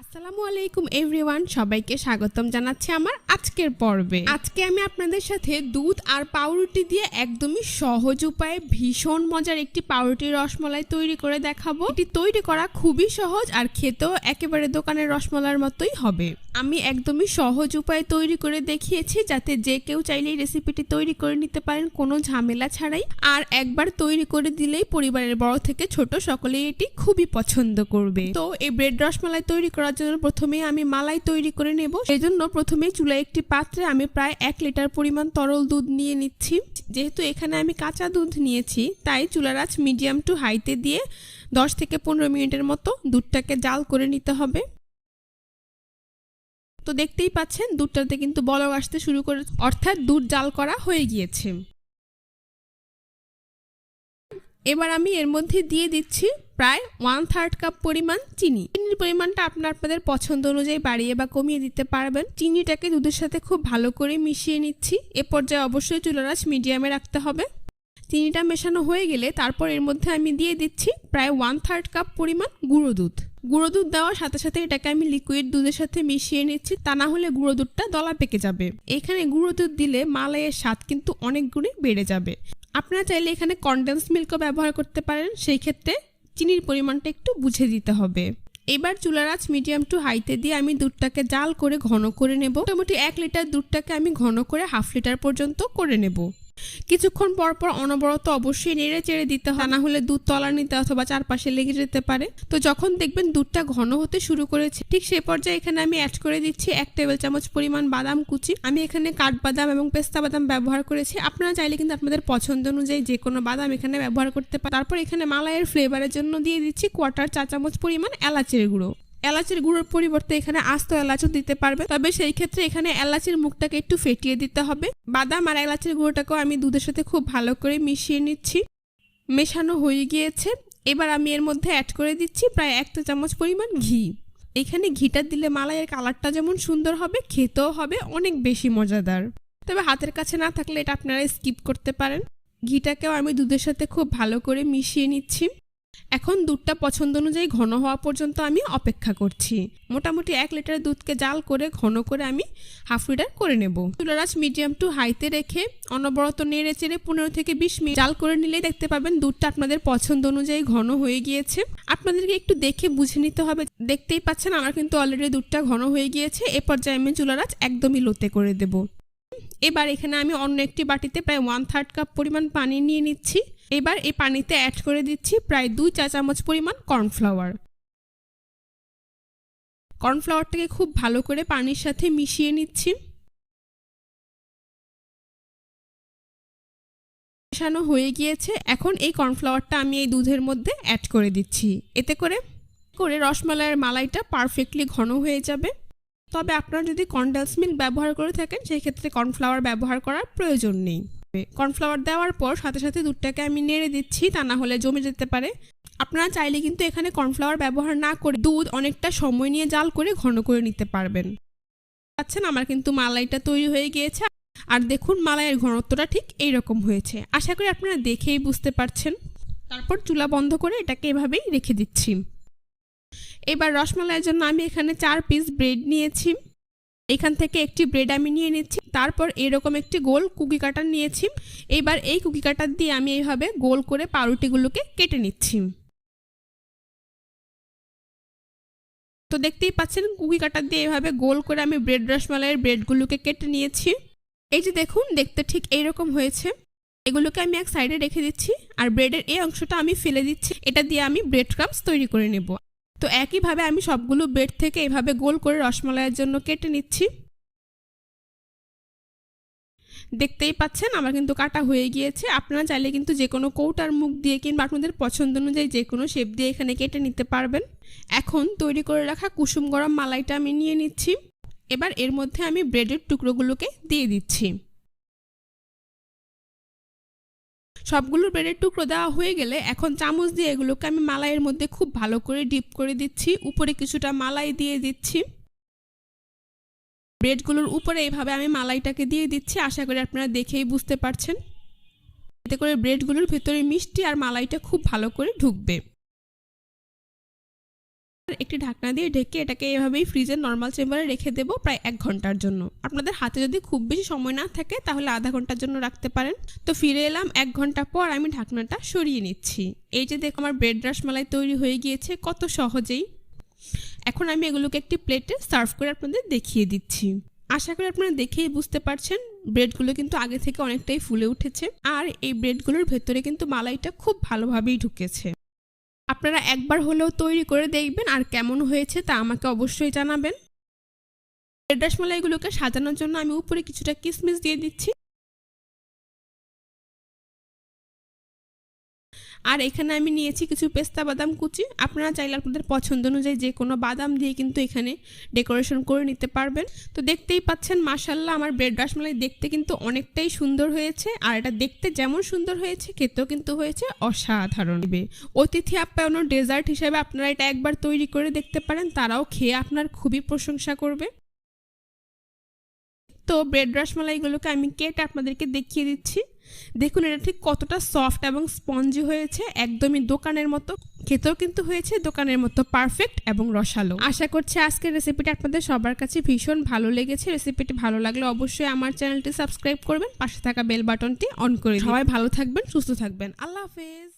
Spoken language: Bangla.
আসসালামু আলাইকুম এভরিওয়ান, সবাইকে স্বাগতম জানাচ্ছি আমার আজকের পর্বে। আজকে আমি আপনাদের সাথে দুধ আর পাউরুটি দিয়ে একদমই সহজ উপায়ে ভীষণ মজার একটি পাউরুটি রসমালাই তৈরি করে দেখাবো। এটি তৈরি করা খুবই সহজ আর খেতেও একেবারে দোকানের রসমালাইয়ের মতোই হবে। আমি একদমই সহজ উপায়ে তৈরি করে দেখিয়েছি যাতে যে কেউ চাইলেই রেসিপিটি তৈরি করে নিতে পারেন কোনো ঝামেলা ছাড়াই। আর একবার তৈরি করে দিলেই পরিবারের বড় থেকে ছোট সকলেই এটি খুবই পছন্দ করবে। তো এই ব্রেড রসমালাই তৈরি করার জন্য প্রথমে আমি মালাই তৈরি করে নেব। সেজন্য প্রথমে চুলায় একটি পাত্রে আমি প্রায় 1 লিটার পরিমাণ তরল দুধ নিয়ে নিচ্ছি। যেহেতু এখানে আমি কাঁচা দুধ নিয়েছি তাই চুলার আঁচ মিডিয়াম টু হাইতে দিয়ে 10 থেকে 15 মিনিটের মতো দুধটাকে জাল করে নিতে হবে। তো দেখতেই পাচ্ছেন দুধটাতে কিন্তু বলক আসতে শুরু করে, অর্থাৎ দুধ জাল করা হয়ে গিয়েছে। এবার আমি এর মধ্যে দিয়ে দিচ্ছি প্রায় 1/3 কাপ পরিমাণ চিনি। চিনির পরিমাণটা আপনাদের পছন্দ অনুযায়ী বাড়িয়ে বা কমিয়ে দিতে পারবেন। চিনিটাকে দুধের সাথে খুব ভালো করে মিশিয়ে নিচ্ছি। এ পর্যায়ে অবশ্যই চুলার আঁচ মিডিয়ামে রাখতে হবে। চিনিটা মেশানো হয়ে গেলে তারপর এর মধ্যে আমি দিয়ে দিচ্ছি প্রায় 1/3 কাপ পরিমাণ গুঁড়ো দুধ। গুঁড়ো দুধ দেওয়ার সাথে সাথে এটাকে আমি লিকুইড দুধের সাথে মিশিয়ে নিচ্ছি, তা না হলে গুঁড়ো দুধটা দলা পেকে যাবে। এখানে গুঁড়ো দুধ দিলে মালাইয়ের স্বাদ কিন্তু অনেক গুণে বেড়ে যাবে। আপনারা চাইলে এখানে কনডেন্স মিল্কও ব্যবহার করতে পারেন, সেই ক্ষেত্রে চিনির পরিমাণটা একটু বুঝে দিতে হবে। এবার চুলার আঁচ মিডিয়াম টু হাইতে দিয়ে আমি দুধটাকে জাল করে ঘন করে নেব। মোটামুটি 1 লিটার দুধটাকে আমি ঘন করে 1/2 লিটার পর্যন্ত করে নেব। কিছুক্ষণ পর পর অনবরত অবশ্যই নেড়ে চেড়ে দিতে হয়, না হলে দুধ তলানিতে অথবা চারপাশে লেগে যেতে পারে। তো যখন দেখবেন দুধটা ঘন হতে শুরু করেছে ঠিক সেই পর্যায়ে এখানে আমি অ্যাড করে দিচ্ছি 1 টেবিল চামচ পরিমাণ বাদাম কুচি। আমি এখানে কাঠবাদাম এবং পেস্তা বাদাম ব্যবহার করেছি। আপনারা চাইলে কিন্তু আপনাদের পছন্দ অনুযায়ী যে কোনো বাদাম এখানে ব্যবহার করতে পারেন। তারপর এখানে মালাইয়ের ফ্লেভারের জন্য দিয়ে দিচ্ছি 1/4 চা চামচ পরিমাণ এলাচের গুঁড়ো। এলাচের গুঁড়োর পরিবর্তে এখানে আস্ত এলাচও দিতে পারবে, তবে সেই ক্ষেত্রে এখানে এলাচের মুখটাকে একটু ফেটিয়ে দিতে হবে। বাদাম আর এলাচের গুঁড়োটাকেও আমি দুধের সাথে খুব ভালো করে মিশিয়ে নিচ্ছি। মেশানো হয়ে গিয়েছে। এবার আমি এর মধ্যে অ্যাড করে দিচ্ছি প্রায় 1 চা চামচ পরিমাণ ঘি। এখানে ঘিটা দিলে মালাইয়ের কালারটা যেমন সুন্দর হবে, খেতেও হবে অনেক বেশি মজাদার। তবে হাতের কাছে না থাকলে এটা আপনারা স্কিপ করতে পারেন। ঘিটাকেও আমি দুধের সাথে খুব ভালো করে মিশিয়ে নিচ্ছি। এখন দুধটা পছন্দ অনুযায়ী ঘন হওয়া পর্যন্ত আমি অপেক্ষা করছি। মোটামুটি 1 লিটার দুধকে জাল করে ঘন করে আমি 1/2 লিটার করে নেব। চুলার আঁচ মিডিয়াম টু হাইতে রেখে অনবরত নেড়ে চেড়ে 15 থেকে 20 মিনিট জাল করে নিলেই দেখতে পাবেন দুধটা আপনাদের পছন্দ অনুযায়ী ঘন হয়ে গিয়েছে। আপনাদেরকে একটু দেখে বুঝে নিতে হবে। দেখতেই পাচ্ছেন আমার কিন্তু অলরেডি দুধটা ঘন হয়ে গিয়েছে। এ পর্যায়ে আমি চুলার আঁচ একদমই লোতে করে দেব। এবার এখানে আমি অন্য একটি বাটিতে প্রায় 1/3 কাপ পরিমাণ পানি নিয়ে নিচ্ছি। এবার এই পানিতে অ্যাড করে দিচ্ছি প্রায় 2 চা চামচ পরিমাণ কর্নফ্লাওয়ার। কর্নফ্লাওয়ারটাকে খুব ভালো করে পানির সাথে মিশিয়ে নিচ্ছি। মেশানো হয়ে গিয়েছে। এখন এই কর্নফ্লাওয়ারটা আমি এই দুধের মধ্যে অ্যাড করে দিচ্ছি। এতে করে রসমালাইয়ের মালাইটা পারফেক্টলি ঘন হয়ে যাবে। তবে আপনারা যদি কনডেন্স মিল্ক ব্যবহার করে থাকেন সেই ক্ষেত্রে কর্নফ্লাওয়ার ব্যবহার করার প্রয়োজন নেই। কর্নফ্লাওয়ার দেওয়ার পর সাথে সাথে দুধটাকে আমি নেড়ে দিচ্ছি, তা না হলে জমে যেতে পারে। আপনারা চাইলে কিন্তু এখানে কর্নফ্লাওয়ার ব্যবহার না করে দুধ অনেকটা সময় নিয়ে জাল করে ঘন করে নিতে পারবেন। পাচ্ছেন আমার কিন্তু মালাইটা তৈরি হয়ে গিয়েছে। আর দেখুন মালাইয়ের ঘনত্বটা ঠিক এইরকম হয়েছে। আশা করি আপনারা দেখেই বুঝতে পারছেন। তারপর চুলা বন্ধ করে এটাকে এভাবেই রেখে দিচ্ছি। এবার রসমালাইয়ের জন্য আমি এখানে 4 পিস ব্রেড নিয়েছি। এখান থেকে একটি ব্রেড আমি নিয়ে নিচ্ছি। তারপর এরকম একটি গোল কুকি কাটার নিয়েছি। এবার এই কুকি কাটার দিয়ে আমি এইভাবে গোল করে পাউরুটিগুলোকে কেটে নিচ্ছি। তো দেখতেই পাচ্ছেন কুকি কাটার দিয়ে এভাবে গোল করে আমি ব্রেড রসমালাইয়ের ব্রেডগুলোকে কেটে নিয়েছি। এই যে দেখুন দেখতে ঠিক এইরকম হয়েছে। এগুলোকে আমি এক সাইডে রেখে দিচ্ছি। আর ব্রেডের এই অংশটা আমি ফেলে দিচ্ছি। এটা দিয়ে আমি ব্রেড ক্রাম্বস তৈরি করে নেব। তো একইভাবে আমি সবগুলো ব্রেড থেকে এভাবে গোল করে রসমালাইয়ের জন্য কেটে নিচ্ছি। দেখতেই পাচ্ছেন আমার কিন্তু কাটা হয়ে গিয়েছে। আপনারা চাইলে কিন্তু যে কোনো কৌটার মুখ দিয়ে কিংবা আপনাদের পছন্দ অনুযায়ী যে কোনো শেপ দিয়ে এখানে কেটে নিতে পারবেন। এখন তৈরি করে রাখা কুসুম গরম মালাইটা আমি নিয়ে নিচ্ছি। এবার এর মধ্যে আমি ব্রেডের টুকরোগুলোকে দিয়ে দিচ্ছি। সবগুলো ব্রেডের টুকরো দেওয়া হয়ে গেলে এখন চামচ দিয়ে এগুলোকে আমি মালাইয়ের মধ্যে খুব ভালো করে ডিপ করে দিচ্ছি। উপরে কিছুটা মালাই দিয়ে দিচ্ছি। ব্রেডগুলোর উপরে এইভাবে আমি মালাইটাকে দিয়ে দিচ্ছি। আশা করি আপনারা দেখেই বুঝতে পারছেন। এতে করে ব্রেডগুলোর ভেতরে মিষ্টি আর মালাইটা খুব ভালো করে ঢুকবে। একটি ঢাকনা দিয়ে ঢেকে এটাকে এভাবেই ফ্রিজের নর্মাল চেম্বারে রেখে দেবো প্রায় 1 ঘন্টার জন্য। আপনাদের হাতে যদি খুব বেশি সময় না থাকে তাহলে আধা ঘন্টার জন্য রাখতে পারেন। তো ফিরে এলাম 1 ঘন্টা পর, আমি ঢাকনাটা সরিয়ে নিচ্ছি। এই যে দেখো আমার ব্রেড রসমালাই তৈরি হয়ে গিয়েছে কত সহজেই। এখন আমি এগুলোকে একটি প্লেটে সার্ভ করে আপনাদের দেখিয়ে দিচ্ছি। আশা করি আপনারা দেখেই বুঝতে পারছেন ব্রেডগুলো কিন্তু আগে থেকে অনেকটাই ফুলে উঠেছে, আর এই ব্রেডগুলোর ভেতরে কিন্তু মালাইটা খুব ভালোভাবেই ঢুকেছে। আপনারা একবার হলেও তৈরি করে দেখবেন আর কেমন হয়েছে তা আমাকে অবশ্যই জানাবেন। ব্রেড রসমালাইগুলোকে সাজানোর জন্য আমি উপরে কিছুটা কিশমিশ দিয়ে দিচ্ছি। আর এখানে আমি নিয়েছি কিছু পেস্তা বাদাম কুচি। আপনারা চাইলে আপনাদের পছন্দ অনুযায়ী যে কোনো বাদাম দিয়ে কিন্তু এখানে ডেকোরেশন করে নিতে পারবেন। তো দেখতেই পাচ্ছেন মাশাআল্লাহ আমার ব্রেড রসমালাই দেখতে কিন্তু অনেকটাই সুন্দর হয়েছে, আর এটা দেখতে যেমন সুন্দর হয়েছে খেতেও কিন্তু হয়েছে অসাধারণ। অতিথি আপ্যায়নের ডেজার্ট হিসেবে আপনারা এটা একবার তৈরি করে দেখতে পারেন, তারাও খেয়ে আপনার খুবই প্রশংসা করবে। তো ব্রেড রসমালাইগুলোকে আমি কেটে আপনাদেরকে দেখিয়ে দিচ্ছি। দেখুন এটা ঠিক কতটা সফট এবং স্পঞ্জি হয়েছে, একদমই দোকানের মতো। খেতেও কিন্তু হয়েছে দোকানের মতো পারফেক্ট এবং রসালো। আশা করছি আজকের রেসিপিটা আপনাদের সবার কাছে ভীষণ ভালো লেগেছে। রেসিপিটি ভালো লাগলে অবশ্যই আমার চ্যানেলটি সাবস্ক্রাইব করবেন, পাশে থাকা বেল বাটনটি অন করে দিন। সবাই ভালো থাকবেন, সুস্থ থাকবেন। আল্লাহ হাফেজ।